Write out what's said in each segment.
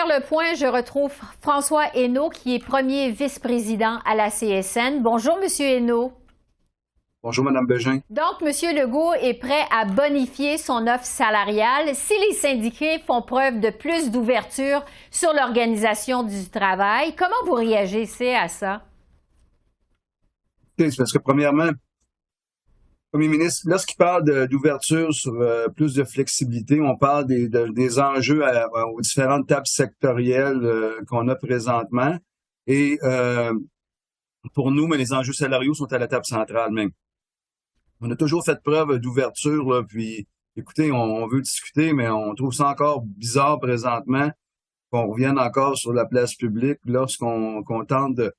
faire le point, je retrouve François Hainaut, qui est premier vice-président à la CSN. Bonjour, Monsieur Hainaut. Bonjour, Mme Bégin. Donc, M. Legault est prêt à bonifier son offre salariale si les syndiqués font preuve de plus d'ouverture sur l'organisation du travail. Comment vous réagissez à ça? C'est parce que, premièrement, le Premier ministre, lorsqu'il parle d'ouverture sur plus de flexibilité, on parle des enjeux aux différentes tables sectorielles qu'on a présentement. Et pour nous, mais les enjeux salariaux sont à la table centrale même. On a toujours fait preuve d'ouverture, là, puis écoutez, on veut discuter, mais on trouve ça encore bizarre présentement qu'on revienne encore sur la place publique lorsqu'on tente de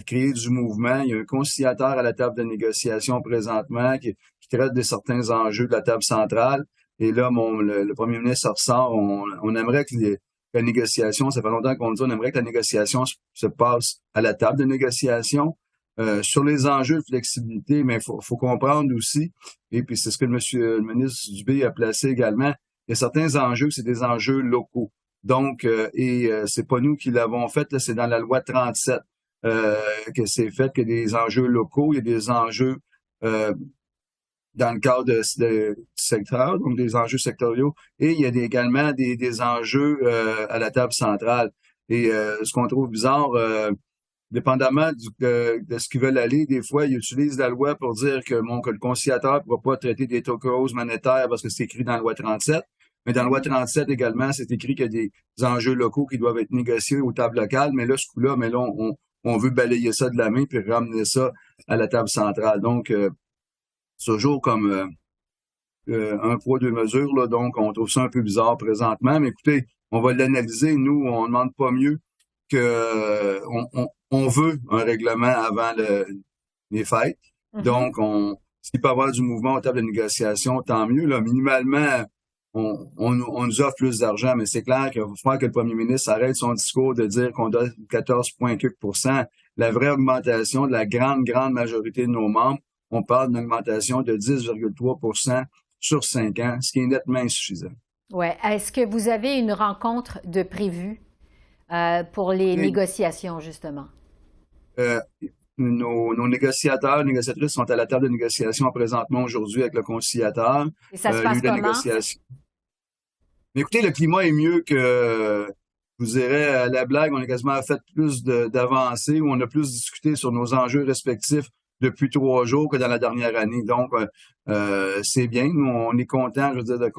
créer du mouvement. Il y a un conciliateur à la table de négociation présentement qui traite de certains enjeux de la table centrale. Et là, le premier ministre ressort. On aimerait que la négociation, ça fait longtemps qu'on le dit, on aimerait que la négociation se passe à la table de négociation. Sur les enjeux de flexibilité, mais faut comprendre aussi, et puis c'est ce que le ministre Dubé a placé également, il y a certains enjeux, c'est des enjeux locaux. Donc, c'est pas nous qui l'avons fait, là, c'est dans la loi 37 que c'est fait, que des enjeux locaux, il y a des enjeux dans le cadre du secteur, donc des enjeux sectoriaux, et il y a également des enjeux à la table centrale. Et ce qu'on trouve bizarre, dépendamment de ce qu'ils veulent aller, des fois, ils utilisent la loi pour dire que le conciliateur ne pourra pas traiter des causes monétaires parce que c'est écrit dans la loi 37. Mais dans la loi 37 également, c'est écrit qu'il y a des enjeux locaux qui doivent être négociés aux tables locales. Mais là, ce coup-là, on veut balayer ça de la main puis ramener ça à la table centrale. Donc, c'est toujours comme un poids, deux mesures, là. Donc, on trouve ça un peu bizarre présentement. Mais écoutez, on va l'analyser. Nous, on ne demande pas mieux que on veut un règlement avant les fêtes. Donc, s'il peut y avoir du mouvement aux tables de négociation, tant mieux. Là, minimalement, on nous offre plus d'argent, mais c'est clair qu'il va falloir que le premier ministre arrête son discours de dire qu'on donne 14,4 %. La vraie augmentation de la grande majorité de nos membres, on parle d'une augmentation de 10,3 % sur 5 ans, ce qui est nettement insuffisant. Oui. Est-ce que vous avez une rencontre de prévue pour les négociations, justement? Nos négociateurs, négociatrices sont à la table de négociation présentement aujourd'hui avec le conciliateur. Et ça se passe comment? Mais écoutez, le climat est mieux que, je vous dirais, à la blague, on a quasiment fait plus d'avancées, où on a plus discuté sur nos enjeux respectifs depuis 3 jours que dans la dernière année. Donc, c'est bien. Nous, on est contents, je veux dire,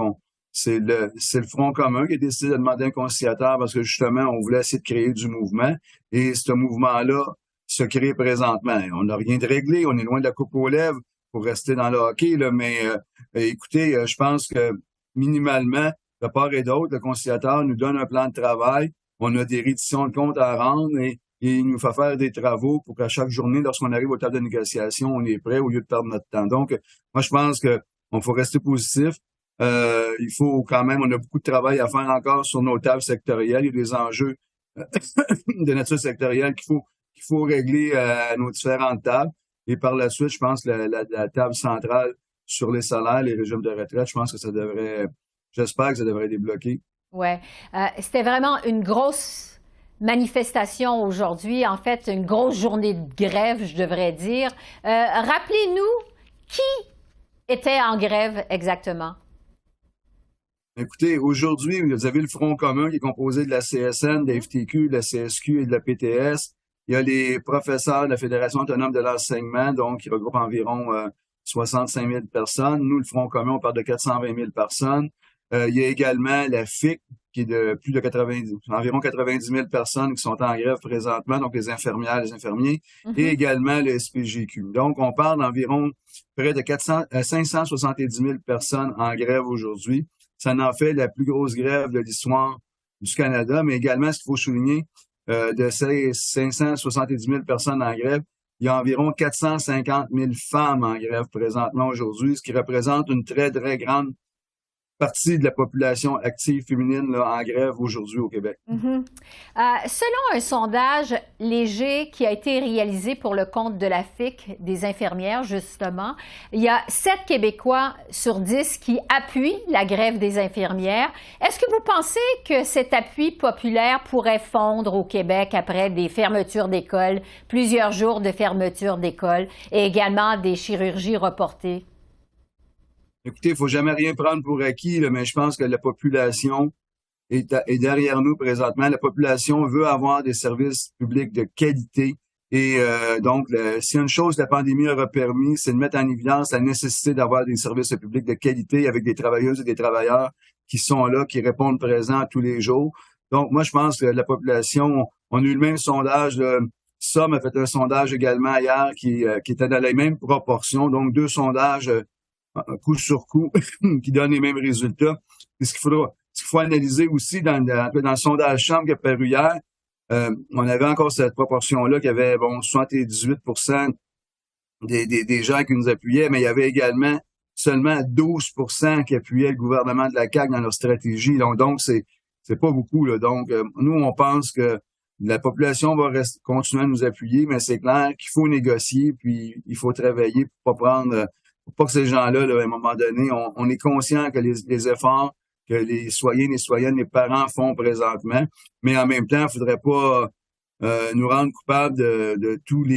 c'est le Front commun qui a décidé de demander un conciliateur parce que justement, on voulait essayer de créer du mouvement. Et ce mouvement-là se crée présentement. On n'a rien de réglé, on est loin de la coupe aux lèvres pour rester dans le hockey, là, mais écoutez, je pense que minimalement, de part et d'autre, le conciliateur nous donne un plan de travail, on a des redditions de comptes à rendre et il nous fait faire des travaux pour qu'à chaque journée, lorsqu'on arrive aux tables de négociation, on est prêt au lieu de perdre notre temps. Donc, moi, je pense que on faut rester positif. Il faut quand même, on a beaucoup de travail à faire encore sur nos tables sectorielles. Il y a des enjeux de nature sectorielle qu'il faut régler à nos différentes tables. Et par la suite, je pense que la table centrale sur les salaires, les régimes de retraite, je pense que j'espère que ça devrait débloquer. Oui. C'était vraiment une grosse manifestation aujourd'hui, en fait, une grosse journée de grève, je devrais dire. Rappelez-nous, qui était en grève exactement? Écoutez, aujourd'hui, vous avez le Front commun qui est composé de la CSN, de la FTQ, de la CSQ et de la PTS. Il y a les professeurs de la Fédération autonome de l'enseignement, donc qui regroupe environ 65 000 personnes. Nous, le Front commun, on parle de 420 000 personnes. Il y a également la FIC, qui est de plus de environ 90 000 personnes qui sont en grève présentement, donc les infirmières, les infirmiers, et également le SPGQ. Donc, on parle d'environ près de 570 000 personnes en grève aujourd'hui. Ça en fait la plus grosse grève de l'histoire du Canada, mais également, ce qu'il faut souligner, de ces 570 000 personnes en grève, il y a environ 450 000 femmes en grève présentement aujourd'hui, ce qui représente une très, très grande partie de la population active féminine là, en grève aujourd'hui au Québec. Selon un sondage léger qui a été réalisé pour le compte de la FIC des infirmières, justement, il y a 7 Québécois sur 10 qui appuient la grève des infirmières. Est-ce que vous pensez que cet appui populaire pourrait fondre au Québec après des fermetures d'écoles, plusieurs jours de fermeture d'écoles et également des chirurgies reportées? Écoutez, il ne faut jamais rien prendre pour acquis, là, mais je pense que la population est derrière nous présentement. La population veut avoir des services publics de qualité. Et donc, s'il y a une chose que la pandémie aura permis, c'est de mettre en évidence la nécessité d'avoir des services publics de qualité avec des travailleuses et des travailleurs qui sont là, qui répondent présents tous les jours. Donc, moi, je pense que la population, on a eu le même sondage. SOM a fait un sondage également hier qui était dans les mêmes proportions. Donc, 2 sondages coup sur coup qui donnent les mêmes résultats. Et ce qu'il faut analyser aussi dans le sondage Chambre qui a paru hier, on avait encore cette proportion-là qui avait 78% des gens qui nous appuyaient, mais il y avait également seulement 12% qui appuyaient le gouvernement de la CAQ dans leur stratégie. Donc c'est pas beaucoup, là. Donc, nous, on pense que la population va continuer à nous appuyer, mais c'est clair qu'il faut négocier, puis il faut travailler pour pas que ces gens-là, là, à un moment donné, on est conscient que les efforts que les citoyens, les citoyennes, les parents font présentement, mais en même temps, il ne faudrait pas nous rendre coupables de toutes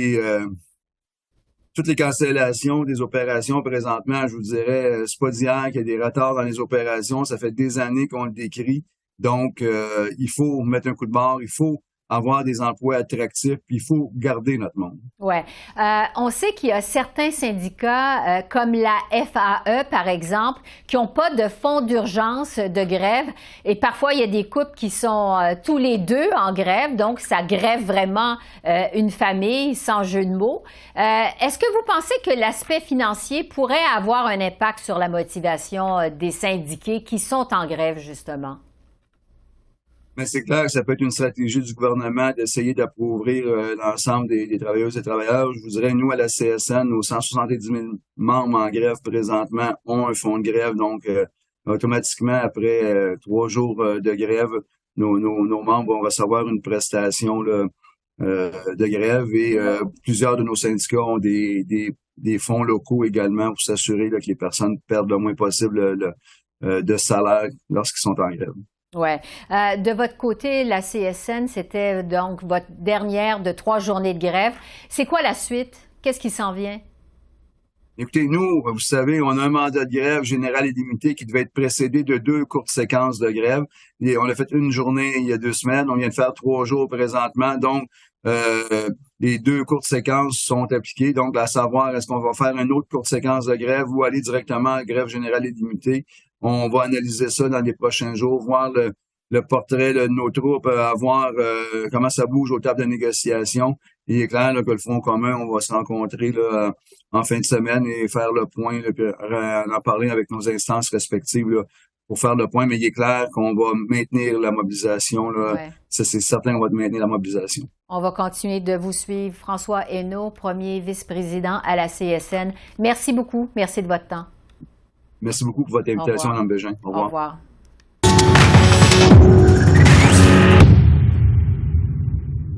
les cancellations des opérations présentement. Je vous dirais, c'est pas d'hier qu'il y a des retards dans les opérations, ça fait des années qu'on le décrit. Donc, il faut mettre un coup de barre, il faut avoir des emplois attractifs, puis il faut garder notre monde. Ouais. On sait qu'il y a certains syndicats, comme la FAE, par exemple, qui n'ont pas de fonds d'urgence de grève. Et parfois, il y a des couples qui sont tous les deux en grève. Donc, ça grève vraiment une famille, sans jeu de mots. Est-ce que vous pensez que l'aspect financier pourrait avoir un impact sur la motivation des syndiqués qui sont en grève, justement? Mais c'est clair que ça peut être une stratégie du gouvernement d'essayer d'appauvrir l'ensemble des travailleuses et travailleurs. Je vous dirais, nous, à la CSN, nos 170 000 membres en grève présentement ont un fonds de grève. Donc, automatiquement, après 3 jours de grève, nos membres vont recevoir une prestation là, de grève et plusieurs de nos syndicats ont des fonds locaux également pour s'assurer là, que les personnes perdent le moins possible de salaire lorsqu'ils sont en grève. Oui. De votre côté, la CSN, c'était donc votre dernière de 3 journées de grève. C'est quoi la suite? Qu'est-ce qui s'en vient? Écoutez, nous, vous savez, on a un mandat de grève général et limité qui devait être précédé de 2 courtes séquences de grève. Et on a fait une journée il y a 2 semaines. On vient de faire 3 jours présentement. Donc, les 2 courtes séquences sont appliquées. Donc, à savoir, est-ce qu'on va faire une autre courte séquence de grève ou aller directement à grève générale et limitée? On va analyser ça dans les prochains jours, voir le portrait de nos troupes, voir comment ça bouge aux tables de négociation. Il est clair là, que le Front commun, on va se rencontrer là, en fin de semaine et faire le point, là, puis en parler avec nos instances respectives là, pour faire le point. Mais il est clair qu'on va maintenir la mobilisation. Là. Ouais. Ça, c'est certain qu'on va maintenir la mobilisation. On va continuer de vous suivre. François Hainaut, premier vice-président à la CSN. Merci beaucoup. Merci de votre temps. Merci beaucoup pour votre invitation, Mme Bégin. Au revoir. Au revoir.